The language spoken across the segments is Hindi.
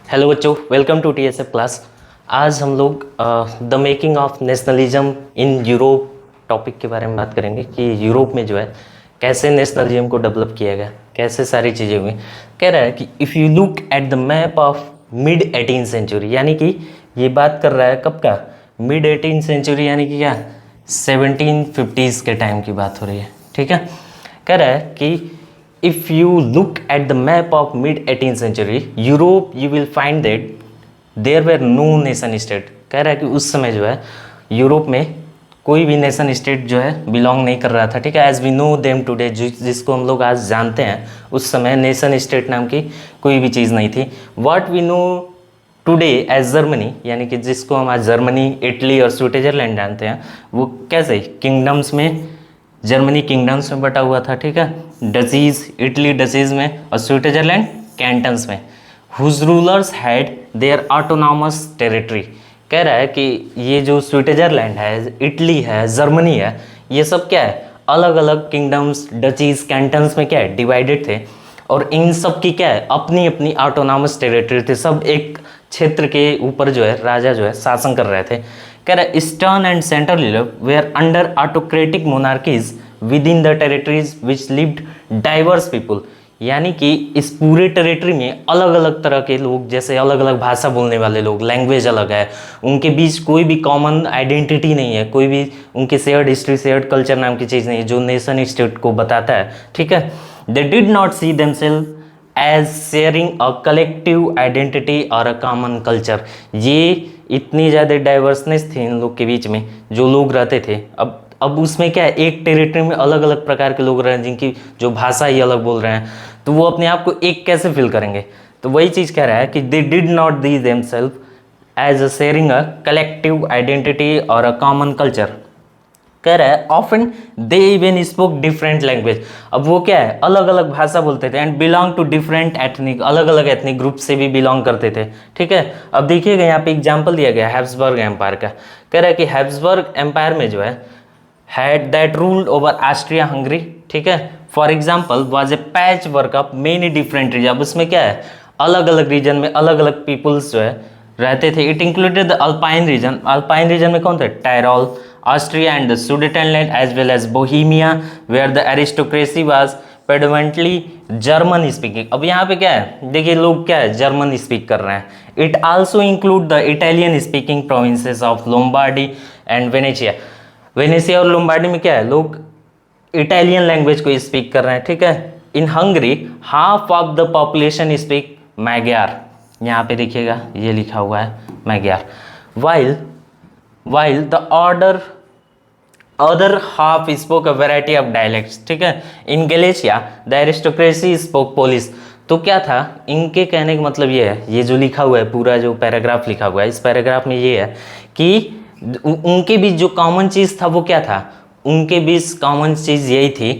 हेलो बच्चों, वेलकम टू TSF क्लास। आज हम लोग the making of nationalism in Europe topic के बारे में बात करेंगे कि यूरोप में जो है कैसे नेशनलिज्म को डेवलप किया गया, कैसे सारी चीज़ें हुई। कह रहा है कि if you look at the map of mid 18th century, यानी कि ये बात कर रहा है कब का, मिड 18th सेंचुरी, यानी कि क्या 1750s के टाइम की बात हो रही है। ठीक है, कह रहा है कि if you look at the map of mid 18th century Europe, you will find that there were no nation state। कह रहा है कि उस समय जो है यूरोप में कोई भी नेशन स्टेट जो है बिलोंग नहीं कर रहा था। ठीक है, as we know them today, जिसको हम लोग आज जानते हैं, उस समय नेशन स्टेट नाम की कोई भी चीज़ नहीं थी। What we know today as Germany, यानी कि जिसको हम आज जर्मनी, इटली और स्विट्जरलैंड जानते हैं, वो कैसे किंगडम्स में, जर्मनी किंगडम्स में बटा हुआ था। ठीक है, डचीज, इटली डचीज में और स्विट्जरलैंड कैंटन्स में, whose rulers had their autonomous territory. कह रहा है कि ये जो स्विट्जरलैंड है, इटली है, जर्मनी है, ये सब क्या है, अलग अलग किंगडम्स, डचीज, कैंटन्स में क्या है, डिवाइडेड थे। और इन सब की क्या है, अपनी अपनी ऑटोनॉमस टेरिटरी थे। सब एक क्षेत्र के ऊपर जो है राजा जो है शासन कर रहे थे। कह रहा है eastern and central Europe were under autocratic monarchies within the territories which lived diverse people. यानी कि इस पूरे टेरिटरी में अलग अलग तरह के लोग, जैसे अलग अलग भाषा बोलने वाले लोग, लैंग्वेज अलग है, उनके बीच कोई भी कॉमन आइडेंटिटी नहीं है, कोई भी उनके शेयर्ड हिस्ट्री, शेयर्ड कल्चर नाम की चीज़ नहीं है जो नेशन स्टेट को बताता है। ठीक है, they did not see themselves as sharing a collective identity और अ कॉमन कल्चर। ये इतनी ज़्यादा डाइवर्सनेस थी इन लोग के बीच में, जो लोग रहते थे। अब उसमें क्या है, एक टेरिटरी में अलग अलग प्रकार के लोग रहे हैं जिनकी जो भाषा ही अलग बोल रहे हैं, तो वो अपने आप को एक कैसे फील करेंगे। तो वही चीज़ कह रहा है कि they did not the themselves as a sharing a collective identity और अ कॉमन कल्चर। कह रहा है often they even spoke different language. अब वो क्या है, अलग अलग भाषा बोलते थे, and belong to different ethnic, अलग अलग एथनिक ग्रुप से भी बिलोंग करते थे। ठीक है, अब देखिएगा यहाँ पे एग्जाम्पल दिया गया हैब्सबर्ग एम्पायर का। कह रहा है कि हैब्सबर्ग एम्पायर में जो है had that ruled over Austria Hungary। ठीक है, for example was a patchwork of many different region. अब उसमें क्या है, अलग अलग रीजन में अलग अलग पीपल्स जो है रहते थे। It included the Alpine region. Alpine region में कौन थे, Tyrol, Austria and the Sudetenland as well as Bohemia, where the aristocracy was predominantly German speaking. अब यहाँ पे क्या है, देखिए लोग क्या है, जर्मन स्पीक कर रहे हैं। It also include the Italian speaking provinces of Lombardy and Venetia. Venetia और लोम्बार्डी में क्या है, लोग इटालियन लैंग्वेज को स्पीक कर रहे हैं। ठीक है, इन Hungary half of the population speak Magyar. यहाँ पे देखिएगा ये लिखा हुआ है Magyar. While the other half spoke a variety of dialects. ठीक है, इन गलेशिया द एरिस्टोक्रेसी स्पोक पोलिश। तो क्या था, इनके कहने का मतलब ये है, ये जो लिखा हुआ है, पूरा जो पैराग्राफ लिखा हुआ है, इस पैराग्राफ में ये है कि उनके बीच जो कॉमन चीज़ था वो क्या था, उनके बीच कॉमन चीज़ यही थी,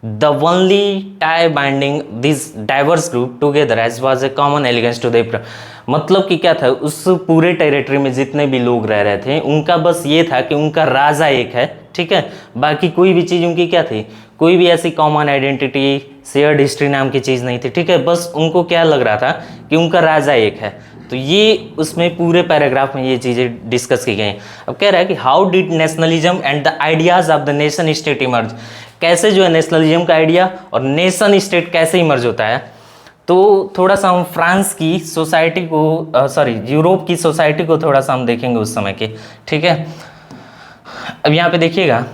the only tie binding this diverse group together as was a common allegiance to the. मतलब कि क्या था, उस पूरे टेरिटरी में जितने भी लोग रह रहे थे, उनका बस ये था कि उनका राजा एक है। ठीक है, बाकी कोई भी चीज़ उनकी क्या थी, कोई भी ऐसी कॉमन आइडेंटिटी, शेयर्ड हिस्ट्री नाम की चीज़ नहीं थी। ठीक है, बस उनको क्या लग रहा था कि उनका राजा एक है। तो ये उसमें पूरे पैराग्राफ में ये चीज़ें डिस्कस की गई। अब कह रहा है कि how did nationalism and the ideas of the nation state emerge. कैसे जो है नेशनलिज्म का आइडिया और नेशन स्टेट कैसे इमर्ज होता है। तो थोड़ा सा हम फ्रांस की सोसाइटी को, यूरोप की सोसाइटी को थोड़ा सा हम देखेंगे उस समय के। ठीक है, अब यहाँ पे देखिएगा,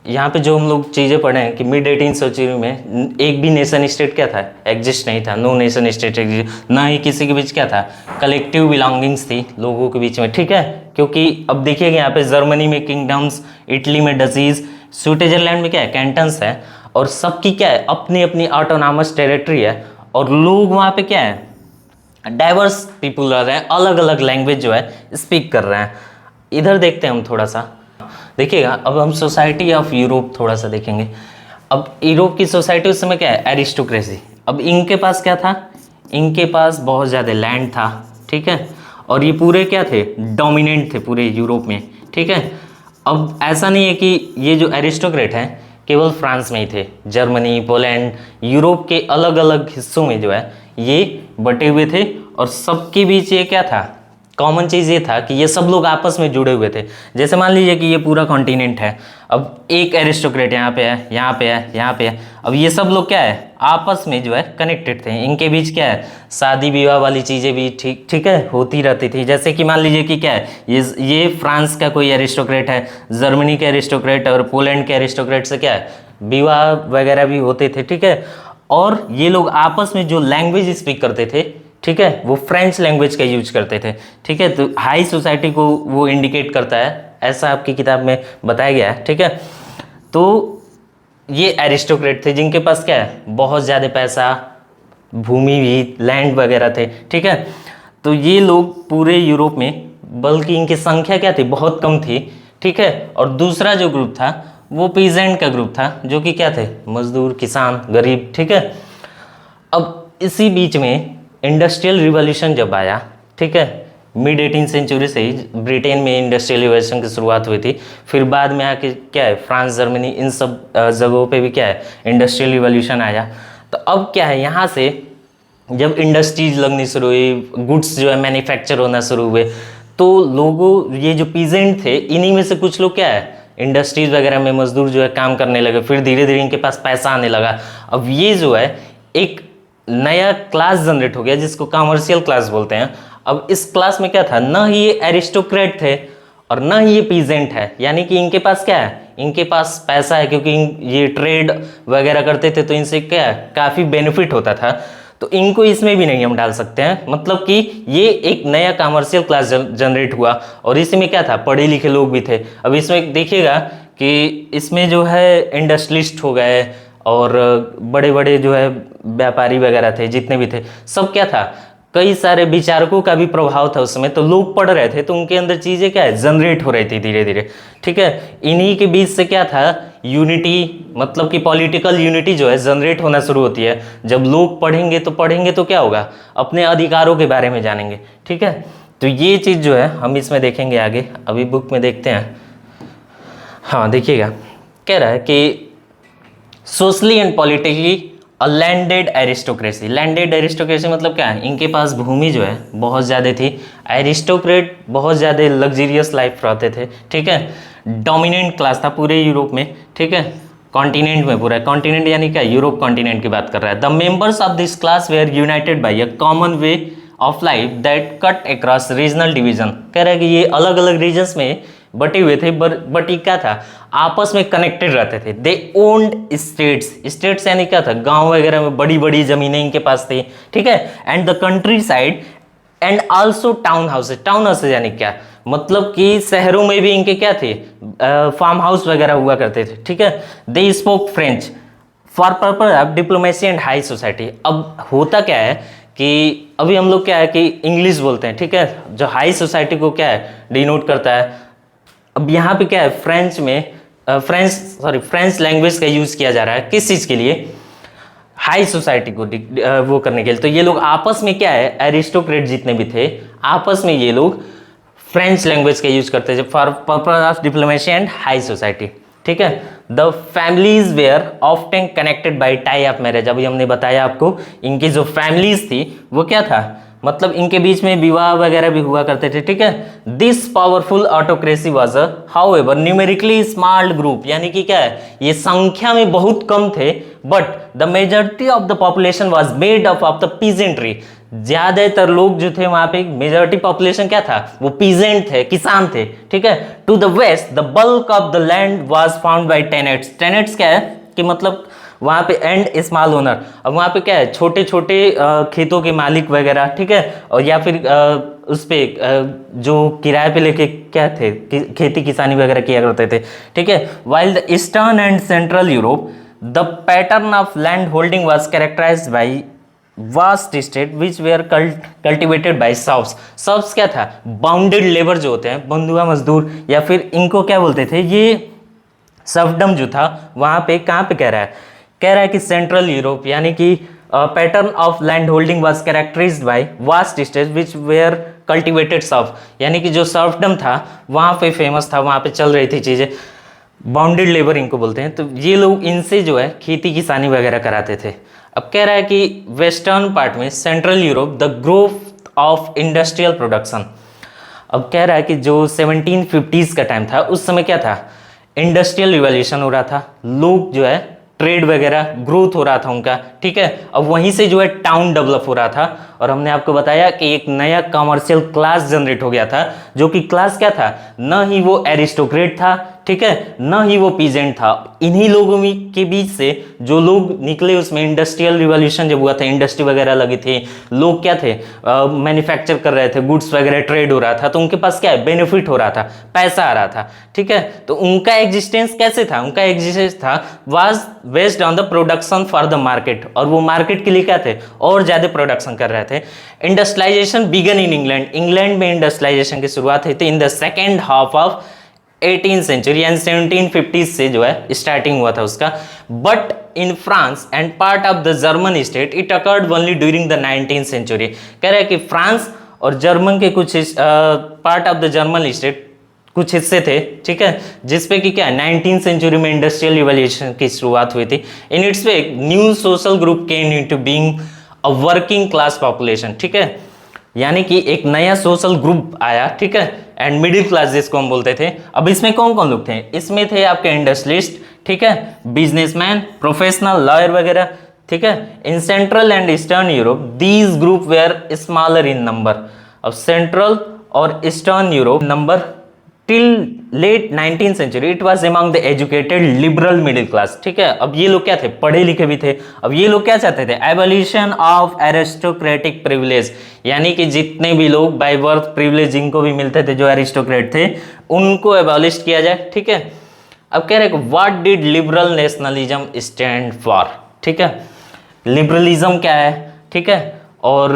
यहाँ पे जो हम लोग चीज़ें पढ़े हैं कि मिड 18th सेंचुरी में एक भी नेशन स्टेट क्या था, एग्जिस्ट नहीं था। नो नेशन स्टेट एग्जिस्ट, ना ही किसी के बीच क्या था, कलेक्टिव बिलोंगिंग्स थी लोगों के बीच में। ठीक है, क्योंकि अब देखिएगा यहाँ पे जर्मनी में किंगडम्स, इटली में डचीज, स्विट्जरलैंड में क्या है, कैंटन्स है, और सबकी क्या है, अपनी अपनी ऑटोनॉमस टेरिटरी है, और लोग वहाँ पे क्या है, डाइवर्स पीपल रह रहे हैं, अलग अलग लैंग्वेज जो है स्पीक कर रहे हैं। इधर देखते हैं हम थोड़ा सा, देखिएगा अब हम सोसाइटी ऑफ यूरोप थोड़ा सा देखेंगे। अब यूरोप की सोसाइटी उस समय क्या है, एरिस्टोक्रेसी। अब इनके पास क्या था, इनके पास बहुत ज़्यादा लैंड था। ठीक है, और ये पूरे क्या थे, डोमिनेंट थे पूरे यूरोप में। ठीक है, अब ऐसा नहीं है कि ये जो एरिस्टोक्रेट हैं केवल फ्रांस में ही थे, जर्मनी, पोलैंड, यूरोप के अलग अलग हिस्सों में जो है ये बटे हुए थे, और सबके बीच ये क्या था, कॉमन चीज़ ये था कि ये सब लोग आपस में जुड़े हुए थे। जैसे मान लीजिए कि ये पूरा कॉन्टिनेंट है, अब एक एरिस्टोक्रेट यहाँ पे है, यहाँ पे है, यहाँ पे है, अब ये सब लोग क्या है, आपस में जो है कनेक्टेड थे, इनके बीच क्या है, शादी विवाह वाली चीज़ें भी ठीक ठीक है होती रहती थी। जैसे कि मान लीजिए कि क्या है, ये फ्रांस का कोई एरिस्टोक्रेट है, जर्मनी के एरिस्टोक्रेट और पोलैंड के एरिस्टोक्रेट से क्या है, विवाह वगैरह भी होते थे, ठीक है। और ये लोग आपस में जो लैंग्वेज स्पीक करते थे, ठीक है, वो फ्रेंच लैंग्वेज का यूज करते थे, ठीक है। तो हाई सोसाइटी को वो इंडिकेट करता है, ऐसा आपकी किताब में बताया गया है, ठीक है। तो ये एरिस्टोक्रेट थे जिनके पास क्या है, बहुत ज़्यादा पैसा, भूमि भी, लैंड वगैरह थे, ठीक है। तो ये लोग पूरे यूरोप में, बल्कि इनकी संख्या क्या थी, बहुत कम थी, ठीक है। और दूसरा जो ग्रुप था वो पीजेंट का ग्रुप था, जो कि क्या थे, मजदूर, किसान, गरीब, ठीक है। अब इसी बीच में इंडस्ट्रियल रिवॉल्यूशन जब आया, ठीक है, मिड 18 सेंचुरी से ही ब्रिटेन में इंडस्ट्रियल रिवॉल्यूशन की शुरुआत हुई थी। फिर बाद में आके क्या है, फ्रांस, जर्मनी, इन सब जगहों पे भी क्या है, इंडस्ट्रियल रिवॉल्यूशन आया। तो अब क्या है, यहाँ से जब इंडस्ट्रीज लगनी शुरू हुई, गुड्स जो है मैन्युफैक्चर होना शुरू हुए, तो लोगों, ये जो पीजेंट थे, इन्हीं में से कुछ लोग क्या है, इंडस्ट्रीज वगैरह में मजदूर जो है काम करने लगे। फिर धीरे धीरे इनके पास पैसा आने लगा। अब ये जो है एक नया क्लास जनरेट हो गया जिसको कमर्शियल क्लास बोलते हैं। अब इस क्लास में क्या था, ना ही ये एरिस्टोक्रेट थे और ना ही ये पीजेंट है, यानी कि इनके पास क्या है, इनके पास पैसा है, क्योंकि ये ट्रेड वगैरह करते थे, तो इनसे क्या है, काफ़ी बेनिफिट होता था। तो इनको इसमें भी नहीं हम डाल सकते हैं, मतलब कि ये एक नया कमर्शियल क्लास जनरेट हुआ। और इसी में क्या था, पढ़े लिखे लोग भी थे। अब इसमें देखिएगा कि इसमें जो है इंडस्ट्रियलिस्ट हो गए और बड़े बड़े जो है व्यापारी वगैरह थे, जितने भी थे, सब क्या था, कई सारे विचारकों का भी प्रभाव था उसमें। तो लोग पढ़ रहे थे, तो उनके अंदर चीज़ें क्या है, जनरेट हो रही थी धीरे धीरे, ठीक है। इन्हीं के बीच से क्या था, यूनिटी, मतलब कि पॉलिटिकल यूनिटी जो है जनरेट होना शुरू होती है। जब लोग पढ़ेंगे तो क्या होगा, अपने अधिकारों के बारे में जानेंगे, ठीक है। तो ये चीज़ जो है हम इसमें देखेंगे आगे, अभी बुक में देखते हैं। हाँ देखिएगा, कह रहा है कि socially and politically a landed aristocracy. Landed aristocracy मतलब क्या है, इनके पास भूमि जो है बहुत ज़्यादा थी। एरिस्टोक्रेट बहुत ज़्यादा लग्जरियस लाइफ रहते थे, ठीक है। डोमिनेंट क्लास था पूरे यूरोप में, ठीक है, कॉन्टिनेंट में, पूरा कॉन्टिनेंट यानी क्या, यूरोप कॉन्टिनेंट की बात कर रहा है। The members of this class were united by a common way of life that cut across regional division. कह रहा है कि ये अलग अलग रीजन्स में बटे हुए थे, बट ये क्या था, आपस में कनेक्टेड रहते थे। दे ओन्ड स्टेट्स, स्टेट्स यानी क्या था, गांव वगैरह में बड़ी बड़ी जमीनें इनके पास थी, ठीक है। And the country side and also town houses. Town houses यानी क्या, मतलब कि शहरों में भी इनके क्या थे, फार्म हाउस वगैरह हुआ करते थे, ठीक है। They spoke French for purpose of diplomacy and high society. अब होता क्या है कि अभी हम लोग क्या है कि इंग्लिश बोलते हैं, ठीक है, जो हाई सोसाइटी को क्या है, डिनोट करता है। अब यहाँ पे क्या है, फ्रेंच लैंग्वेज का यूज किया जा रहा है, किस चीज के लिए, हाई सोसाइटी को वो करने के लिए। तो ये लोग आपस में क्या है, एरिस्टोक्रेट जितने भी थे, आपस में ये लोग फ्रेंच लैंग्वेज का यूज करते थे for purpose of diplomacy and high society, ठीक है। The families were often connected by tie of marriage. अभी हमने बताया आपको, इनकी जो फैमिलीज थी वो क्या था, मतलब इनके बीच में विवाह वगैरह भी हुआ करते थे, ठीक है। This powerful autocracy was a however numerically small group, यानी कि क्या है, ये संख्या में बहुत कम थे, but the majority of the population was made up of the peasantry. ज्यादातर लोग जो थे वहां पे, मेजॉरिटी पॉपुलेशन क्या था, वो पीजेंट थे, किसान थे, ठीक है। To the west the bulk of the land was found by tenants. Tenants क्या है कि मतलब वहाँ पे एंड स्मॉल ओनर। अब वहाँ पे क्या है, छोटे छोटे खेतों के मालिक वगैरह, ठीक है, और या फिर उस पे जो किराए पे लेके क्या थे, खेती किसानी वगैरह किया करते थे, ठीक है। While the eastern and central Europe the pattern of land holding was characterised by vast state which were cultivated by serfs. Serfs क्या था, बाउंडेड लेबर जो होते हैं, बंधुआ मजदूर, या फिर इनको क्या बोलते थे, ये सर्फडम जो था वहाँ पे, कहाँ पे कह रहा है कि सेंट्रल यूरोप, यानी कि pattern of land holding was characterised by vast states which were cultivated serf, यानी कि जो सर्फडम था वहाँ पे फेमस था, वहाँ पे चल रही थी चीज़ें, बाउंडेड लेबर इनको बोलते हैं। तो ये लोग इनसे जो है खेती किसानी वगैरह कराते थे। अब कह रहा है कि वेस्टर्न पार्ट में central Europe the growth of industrial production. अब कह रहा है कि जो 1750s का टाइम था उस समय क्या था, इंडस्ट्रियल रिवॉल्यूशन हो रहा था, लोग जो है ट्रेड वगैरह ग्रोथ हो रहा था उनका, ठीक है। अब वहीं से जो है टाउन डेवलप हो रहा था और हमने आपको बताया कि एक नया कमर्शियल क्लास जनरेट हो गया था, जो कि क्लास क्या था, न ही वो एरिस्टोक्रेट था, ठीक है, न ही वो पीजेंट था। इन्हीं लोगों के बीच से जो लोग निकले उसमें इंडस्ट्रियल रिवॉल्यूशन जब हुआ था, इंडस्ट्री वगैरह लगी थी, लोग क्या थे, मैन्युफैक्चर कर रहे थे, गुड्स वगैरह ट्रेड हो रहा था, तो उनके पास क्या है, बेनिफिट हो रहा था, पैसा आ रहा था, ठीक है। तो उनका एग्जिस्टेंस कैसे था, उनका एग्जिस्टेंस था was based on the production for the market, और वो मार्केट के लिए क्या थे, और ज्यादा प्रोडक्शन कर रहे थे। Industrialisation began in England, England में इंडस्ट्रियलाइजेशन की शुरुआत हुई थी in the second half of 18th century यानी 1750 से जो है स्टार्टिंग हुआ था उसका। But in France and part of the German state it occurred only during the 19th century. कह रहा है कि फ्रांस और जर्मन के कुछ part of the German state कुछ हिस्से थे, ठीक है, जिसपे कि क्या 19th सेंचुरी में इंडस्ट्रियल रिवॉल्यूशन की शुरुआत हुई थी। In its way new social group came into being a working class population, ठीक है, यानी कि एक नया सोशल ग्रुप आया, ठीक है, एंड मिडिल क्लास जिसको हम बोलते थे। अब इसमें कौन कौन लोग थे, इसमें थे आपके इंडस्ट्रियलिस्ट, ठीक है, बिजनेसमैन, प्रोफेशनल, लॉयर वगैरह, ठीक है। In central and eastern Europe these group were smaller in number. अब सेंट्रल और eastern Europe number till late 19th century it was among the educated liberal middle class, ठीक है। अब ये लोग क्या थे, पढ़े लिखे भी थे। अब ये लोग क्या चाहते थे, एबॉलिशन ऑफ एरिस्टोक्रेटिक प्रिविलेज, यानी कि जितने भी लोग बाय बर्थ प्रिविलेज जिनको भी मिलते थे, जो एरिस्टोक्रेट थे, उनको एबॉलिश किया जाए, ठीक है। अब कह रहे हैं what did liberal nationalism stand for, ठीक है, लिबरलिज्म क्या है, ठीक है। और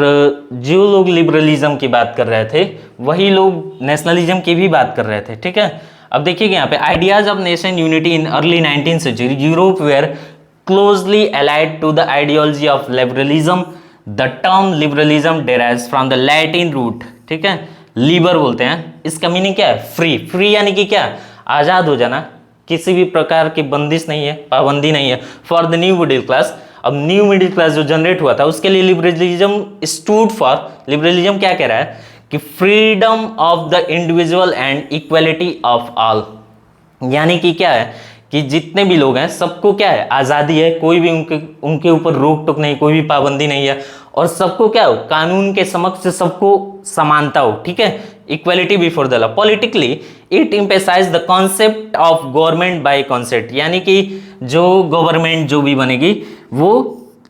जो लोग लिबरलिज्म की बात कर रहे थे वही लोग नेशनलिज्म की भी बात कर रहे थे, ठीक है। अब देखिएगा यहाँ पे ideas of nation unity in early 19th century Europe were closely allied to the ideology of liberalism. The term liberalism derives from the Latin root, ठीक है, लीबर बोलते हैं। इसका मीनिंग क्या है, फ्री। फ्री यानी कि क्या, आजाद हो जाना, किसी भी प्रकार की बंदिश नहीं है, पाबंदी नहीं है। For the new middle class, अब न्यू मिडिल क्लास जो जनरेट हुआ था उसके लिए लिबरलिज्म स्टूड फॉर, लिबरलिज्म क्या कह रहा है कि freedom of the individual and equality of all, यानी कि क्या है कि जितने भी लोग हैं सबको क्या है, आज़ादी है, कोई भी उनके ऊपर रोक टोक नहीं, कोई भी पाबंदी नहीं है, और सबको क्या हो, कानून के समक्ष सबको समानता हो, ठीक है, equality before the law. Politically it emphasise the concept of government by consent, यानी कि जो गवर्नमेंट जो भी बनेगी वो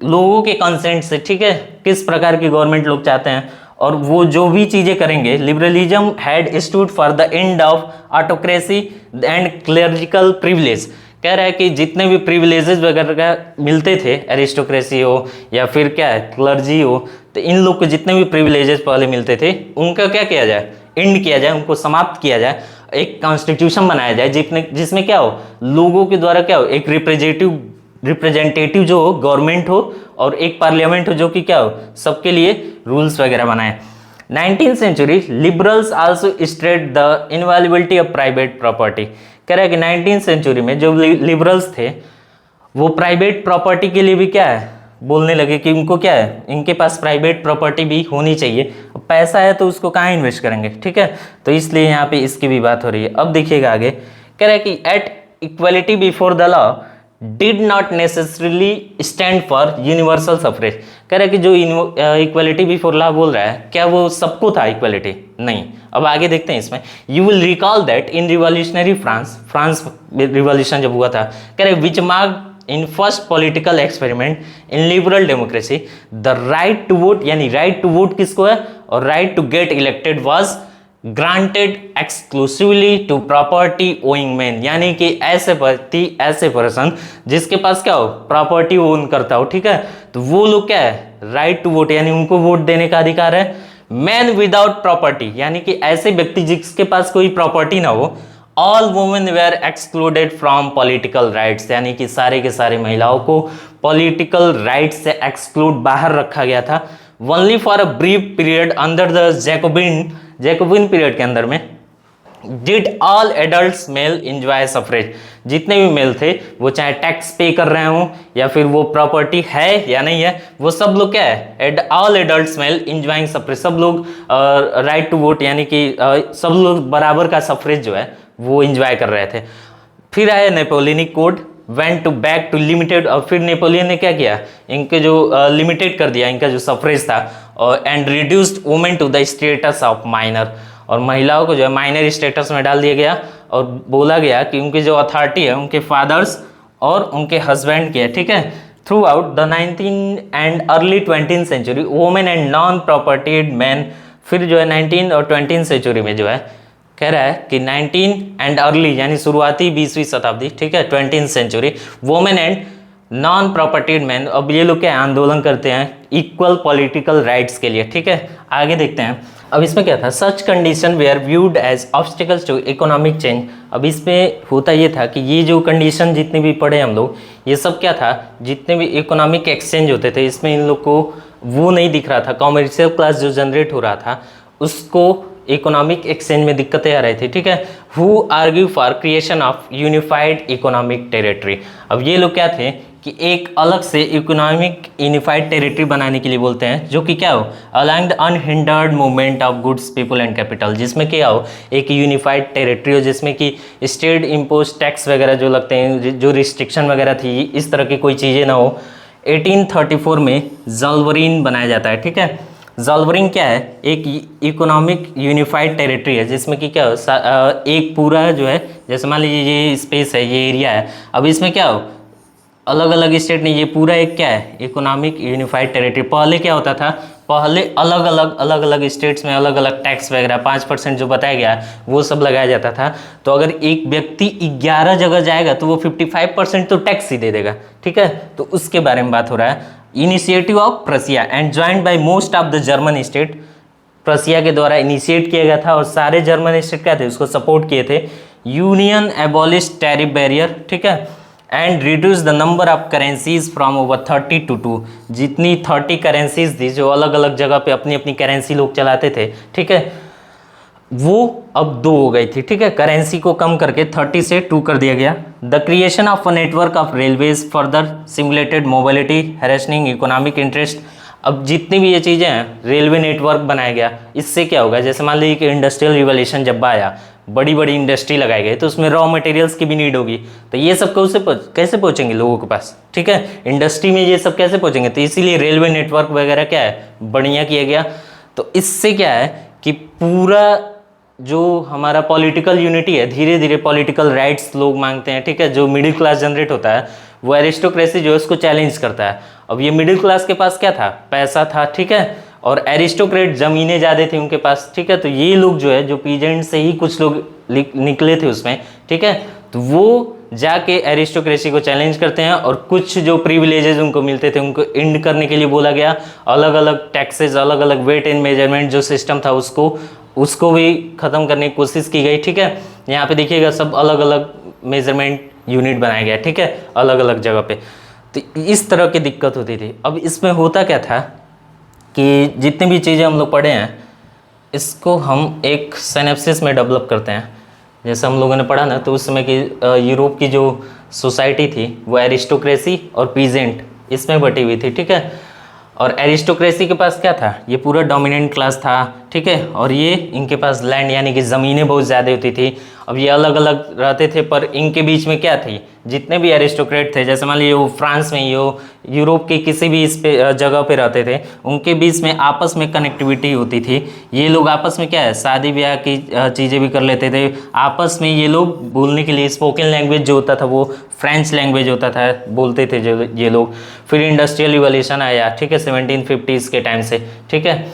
लोगों के कंसेंट से, ठीक है, किस प्रकार की गवर्नमेंट लोग चाहते हैं, और वो जो भी चीजें करेंगे। Liberalism had stood for the end of autocracy and clerical privilege. कह रहा है कि जितने भी प्रिविलेजेस वगैरह मिलते थे, एरिस्टोक्रेसी हो या फिर क्या है क्लर्जी हो, तो इन लोग को जितने भी प्रिविलेजेस पहले मिलते थे उनका क्या किया जाए, एंड किया जाए, उनको समाप्त किया जाए, एक कॉन्स्टिट्यूशन बनाया जाए जिसमें क्या हो, लोगों के द्वारा क्या हो, एक रिप्रेजेंटेटिव जो हो, गवर्नमेंट हो, और एक पार्लियामेंट हो जो कि क्या हो, सबके लिए रूल्स वगैरह बनाए। 19th century liberals also stressed the inviolability of private property. कह रहा है कि 19th सेंचुरी में जो लिबरल्स थे वो प्राइवेट प्रॉपर्टी के लिए भी क्या है, बोलने लगे कि उनको क्या है, इनके पास प्राइवेट प्रॉपर्टी भी होनी चाहिए। पैसा है तो उसको कहाँ इन्वेस्ट करेंगे, ठीक है, तो इसलिए यहाँ पे इसकी भी बात हो रही है। अब देखिएगा आगे, कह रहा है कि at equality before the law did not necessarily stand for universal suffrage. कह रहा है कि जो इक्वालिटी बिफोर लॉ बोल रहा है, क्या वो सबको था इक्वालिटी, नहीं। अब आगे देखते हैं इसमें, you will recall that in revolutionary France revolution जब हुआ था, कह रहे which mark in first political experiment in liberal democracy the right to vote, यानी राइट टू वोट किसको है, और right to get elected was granted exclusively to property owing man, यानी कि ऐसे व्यक्ति, ऐसे पर्सन जिसके पास क्या हो, प्रॉपर्टी ओन करता हो, ठीक है, तो वो लोग क्या है, राइट टू वोट, यानी उनको वोट देने का अधिकार है। मैन विदाउट प्रॉपर्टी, यानी कि ऐसे व्यक्ति जिसके पास कोई प्रॉपर्टी ना हो। All women were excluded from political rights, यानी कि सारे के सारे महिलाओं को पॉलिटिकल राइट्स से एक्सक्लूड, बाहर रखा गया था। Only for a brief period under the Jacobian period के अंदर में did all adult mail enjoy suffrage, जितने भी मेल थे वो चाहे टैक्स पे कर रहे हों या फिर वो प्रॉपर्टी है या नहीं है, वो सब लोग क्या है, all adult mail enjoying suffrage, सब लोग राइट टू वोट यानी कि सब लोग बराबर का सफरेज जो है वो इंजॉय कर रहे थे। फिर आया Napoleonic code, went to back to limited, और फिर नेपोलियन ने क्या किया, इनके जो लिमिटेड कर दिया इनका जो सफरेज था, and reduced women to the status of minor, और महिलाओं को जो है माइनर स्टेटस में डाल दिया गया और बोला गया कि उनकी जो अथॉरिटी है उनके फादर्स और उनके हस्बैंड की है, ठीक है। Throughout the 19 and early 20th century women and non propertied man, फिर जो है 19 और 20th सेंचुरी में जो है कह रहा है कि 19 एंड अर्ली यानी शुरुआती 20वीं शताब्दी, ठीक है, 20th century women and non propertied man, अब ये लोग क्या आंदोलन करते हैं इक्वल पॉलिटिकल राइट्स के लिए, ठीक है। आगे देखते हैं अब इसमें क्या था, such condition were viewed as obstacles to economic change. अब इसमें होता ये था कि ये जो कंडीशन जितने भी पढ़े हम लोग, ये सब क्या था, जितने भी इकोनॉमिक एक्सचेंज होते थे इसमें इन लोग को वो नहीं दिख रहा था, कॉमर्शियल क्लास जो जनरेट हो रहा था उसको इकोनॉमिक एक्सचेंज में दिक्कतें आ रही थी, ठीक है। Who argue for creation of unified economic territory, अब ये लोग क्या थे कि एक अलग से इकोनॉमिक यूनिफाइड टेरिटरी बनाने के लिए बोलते हैं, जो कि क्या हो, allowing the unhindered movement of goods people and capital, जिसमें क्या हो एक यूनिफाइड टेरिटरी हो जिसमें कि स्टेट इम्पोज टैक्स वगैरह जो लगते हैं, जो रिस्ट्रिक्शन वगैरह थी, इस तरह की कोई चीज़ें ना हो। 1834 में ज़ोल्वरीन बनाया जाता है, ठीक है। ज़ोल्वरीन क्या है, एक इकोनॉमिक यूनिफाइड टेरिटरी है जिसमें कि क्या हो एक पूरा जो है, जैसे मान लीजिए ये स्पेस है, ये एरिया है, अब इसमें क्या हो अलग अलग स्टेट नहीं, ये पूरा एक क्या है इकोनॉमिक यूनिफाइड टेरिटरी। पहले क्या होता था, पहले अलग अलग स्टेट्स में अलग अलग टैक्स वगैरह 5% जो बताया गया वो सब लगाया जाता था। तो अगर एक व्यक्ति 11 जगह जाएगा तो वो 55% तो टैक्स ही दे देगा, ठीक है। तो उसके बारे में बात हो रहा है। Initiative of प्रसिया and joined bye most of the German state, प्रसिया के द्वारा इनिशिएट किया गया था और सारे जर्मन स्टेट क्या थे उसको सपोर्ट किए थे। यूनियन एबॉलिश टैरिफ बैरियर, ठीक है, and reduce the number of currencies from over 30 to 2, जितनी 30 करेंसीज थी जो अलग अलग जगह पे अपनी अपनी करेंसी लोग चलाते थे, ठीक है, वो अब 2 हो गई थी, ठीक है। करेंसी को कम करके 30 से 2 कर दिया गया। The creation of a network of railways further stimulated mobility harnessing economic interest, अब जितनी भी ये चीज़ें हैं रेलवे नेटवर्क बनाया गया, इससे क्या होगा, जैसे मान लीजिए कि इंडस्ट्रियल रिवोल्यूशन जब आया, बड़ी बड़ी इंडस्ट्री लगाई गई तो उसमें रॉ मटेरियल्स की भी नीड होगी, तो ये सब कैसे पहुंचेंगे लोगों के पास, ठीक है, इंडस्ट्री में ये सब कैसे पहुंचेंगे, तो इसीलिए रेलवे नेटवर्क वगैरह क्या है बढ़िया किया गया। तो इससे क्या है कि पूरा जो हमारा पॉलिटिकल यूनिटी है, धीरे धीरे पॉलिटिकल राइट्स लोग मांगते हैं, ठीक है, जो मिडिल क्लास जनरेट होता है वो एरिस्टोक्रेसी जो है उसको चैलेंज करता है। अब ये मिडिल क्लास के पास क्या था, पैसा था, ठीक है, और एरिस्टोक्रेट जमीनें ज़्यादा थी उनके पास, ठीक है, तो ये लोग जो है जो पीजेंट से ही कुछ लोग निकले थे उसमें, ठीक है, तो वो जाके एरिस्टोक्रेसी को चैलेंज करते हैं और कुछ जो प्रिविलेजेस उनको मिलते थे उनको एंड करने के लिए बोला गया। अलग अलग टैक्सेस, अलग अलग वेट एंड मेजरमेंट जो सिस्टम था उसको भी ख़त्म करने की कोशिश की गई, ठीक है। यहाँ पे देखिएगा सब अलग अलग मेजरमेंट यूनिट बनाया गया, ठीक है, अलग अलग जगह पे। तो इस तरह की दिक्कत होती थी। अब इसमें होता क्या था कि जितनी भी चीज़ें हम लोग पढ़े हैं इसको हम एक सिनेप्सिस में डेवलप करते हैं। जैसे हम लोगों ने पढ़ा ना, तो उस समय की यूरोप की जो सोसाइटी थी वो एरिस्टोक्रेसी और पीजेंट इसमें बटी हुई थी, ठीक है। और एरिस्टोक्रेसी के पास क्या था, ये पूरा डोमिनेंट क्लास था, ठीक है, और ये इनके पास लैंड यानी कि ज़मीनें बहुत ज़्यादा होती थी। अब ये अलग अलग रहते थे पर इनके बीच में क्या थी, जितने भी एरिस्टोक्रेट थे, जैसे मान लीजिए वो फ्रांस में ही हो, यूरोप के किसी भी इस पे जगह पे रहते थे, उनके बीच में आपस में कनेक्टिविटी होती थी। ये लोग आपस में क्या है शादी ब्याह की चीज़ें भी कर लेते थे आपस में। ये लोग बोलने के लिए स्पोकन लैंग्वेज जो होता था वो फ्रेंच लैंग्वेज होता था, बोलते थे जो ये लोग। फिर इंडस्ट्रियल रिवॉल्यूशन आया, ठीक है, 1750s के टाइम से, ठीक है।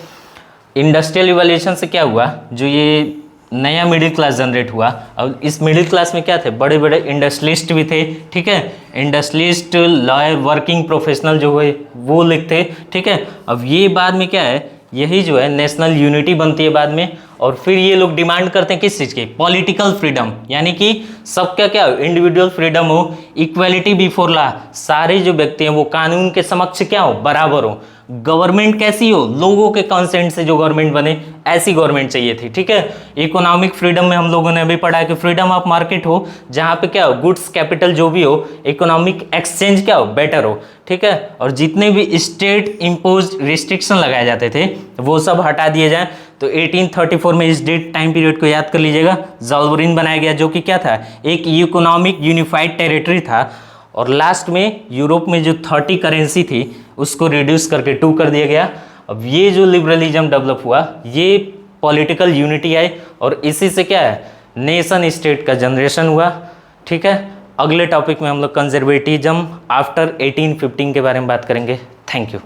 इंडस्ट्रियल रिवॉल्यूशन से क्या हुआ, जो ये नया मिडिल क्लास जनरेट हुआ। अब इस मिडिल क्लास में क्या थे, बड़े बड़े इंडस्ट्रियलिस्ट भी थे, ठीक है, इंडस्ट्रियलिस्ट, लॉयर, वर्किंग प्रोफेशनल जो है वो लिखते, ठीक है। अब ये बाद में क्या है, यही जो है नेशनल यूनिटी बनती है बाद में। और फिर ये लोग डिमांड करते हैं किस चीज़ की, पॉलिटिकल फ्रीडम, यानी कि सबका क्या हो, इंडिविजुअल फ्रीडम हो, इक्वलिटी बिफोर लॉ, सारे जो व्यक्ति हैं वो कानून के समक्ष क्या हो, बराबर हो। गवर्नमेंट कैसी हो, लोगों के कंसेंट से जो गवर्नमेंट बने, ऐसी गवर्नमेंट चाहिए थी। ठीक है, इकोनॉमिक फ्रीडम में हम लोगों ने अभी पढ़ा है कि फ्रीडम ऑफ मार्केट हो, जहां पे क्या हो, गुड्स कैपिटल जो भी हो, इकोनॉमिक एक्सचेंज क्या हो, बेटर हो। ठीक है, और जितने भी स्टेट इम्पोज्ड रिस्ट्रिक्शन लगाए जाते थे वो सब हटा दिए जाए। तो 1834 में इस डेट टाइम पीरियड को याद कर लीजिएगा, ज़ाल्बुरीन बनाया गया, जो कि क्या था, एक इकोनॉमिक यूनिफाइड टेरिटरी था। और लास्ट में यूरोप में जो 30 करेंसी थी उसको रिड्यूस करके 2 कर दिया गया। अब ये जो लिबरलिज्म डेवलप हुआ, ये पॉलिटिकल यूनिटी आई, और इसी से क्या है, नेशन स्टेट का जनरेशन हुआ। ठीक है, अगले टॉपिक में हम लोग कंजर्वेटिज्म आफ्टर 1815 के बारे में बात करेंगे। Thank you.